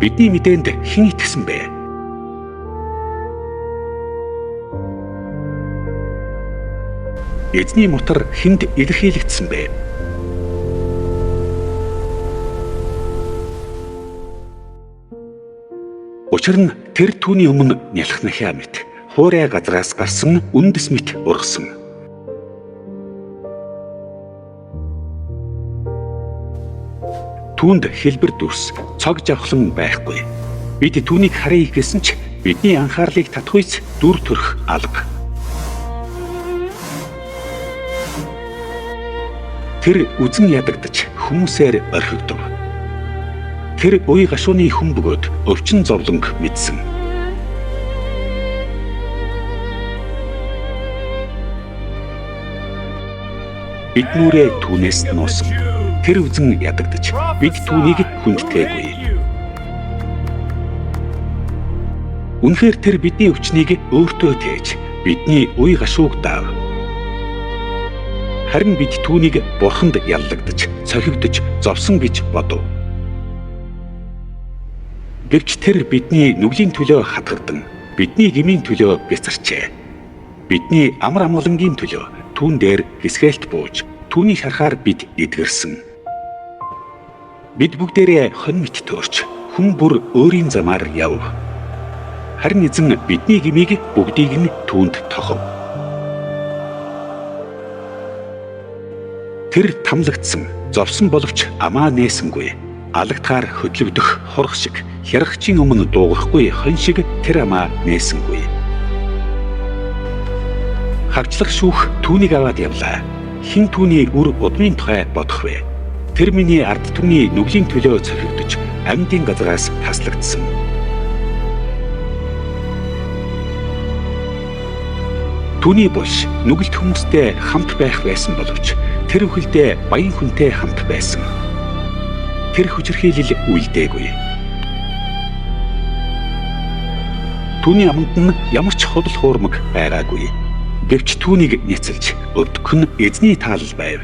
Бидний мэдээнд хэн итгэсэн бэ? Эзний мотор хэнд илэрхийлэгдсэн бэ? Учир нь тэр түүний өмнө нялхнахиа мэт хуурай газраас гарсан үндэс мэт ургасан. Түүнд хэлбэр дүрс, цог жавхлан байхгүй. Бид түүнийг харъя гэсэн ч бидний анхаарлыг татахуйц дүр төрх алга. Тэр үзэн ядагдаж хүмүүсээр орхигдов. Тэр уй гашууны хүн бөгөөд өвчин зовлонг мэдсэн. Бид нүрээ түүнээс нуусан. Тэр үзэн ядагдаж бид түүнийг хүндэтгээгүй. Үнэхээр тэр бидний өвчнийг өөртөө тээж бидний уй гашууг даав. Харин бид түүнийг бурханд яллагдаж, цохигдож, зовсон гэж бодов. Гэвч тэр бидний нүглийн төлөө хатгардан, бидний гмийн төлөө бяцарчээ. Бидний амар амгалангийн төлөө түүн дээр гисгээлт бууж, түүнийг харахаар бид эдгэрсэн. Бид бүгдээрээ хон мэт төөрч, хүн бүр өөрийн замаар яв. Харин эзэн бидний гмийг бүгдийг нь түүнд тохов. Тэр тамлагдсан, зовсон боловч амаа нээсэнгүй. Алагтаар хөдлөгдөх хорх шиг, хярагчийн өмнө дуугарахгүй хон шиг тэр амаа нээсэнгүй. Хавчлах шүүх түүнийг аваад явлаа. Хэн түүний үр удмын тухай бодох вэ? Тэр миний ард түмний нүглийн төлөө цохигдож, амьдын газраас таслагдсан. Түүний булш нүгэлт хүмүүстэй хамт байх байсан боловч тэр үхэлдээ баян хүнтэй хамт байсан. Тэр хүчирхийлэл үйлдээгүй. Түүний аманд нь ямар ч худал хуурмаг байгаагүй. Гэвч түүнийг няцалж өвдөх нь эзний таалал байв.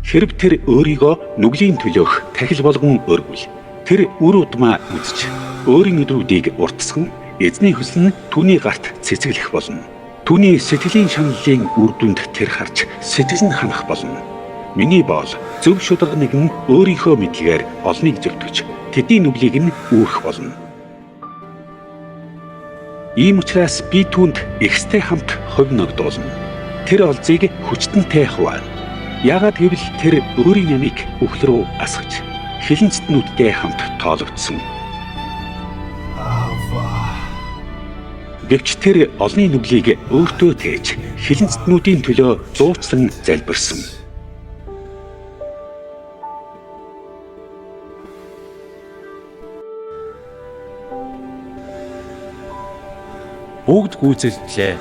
Хэрв тэр өөрийгөө нүглийн төлөөх тахил болгон өргөвл, тэр үр удмаа үзэж өөрийн өдрүүдийг уртсган эзний хүсэл нь түүний гарт цэцэглэх болно. Түүний сэтгэлийн шаналлын үр дүнд тэр харж сэтгэл нь ханах болно. Миний боол зөв шударга нэгэн өөрийнхөө мэдлэгээр олныг зөвтгөж тэдний нүглийг нь үүрэх болно. Ийм учраас би түүнд ихстэй хамт хувь ногдуулна. Тэр олзыг хүчтэнтэй хуваана. Яагаад гэвэл тэр өөрийн ямиг үхэл рүү асгаж хилэнцтнүүдтэй хамт тоологдсон. Гэвч тэр олны нүглийг өөртөө тээж хилэнцтнүүдийн төлөө зуучлан залбирсан. Бүгд гүйцэлдлээ.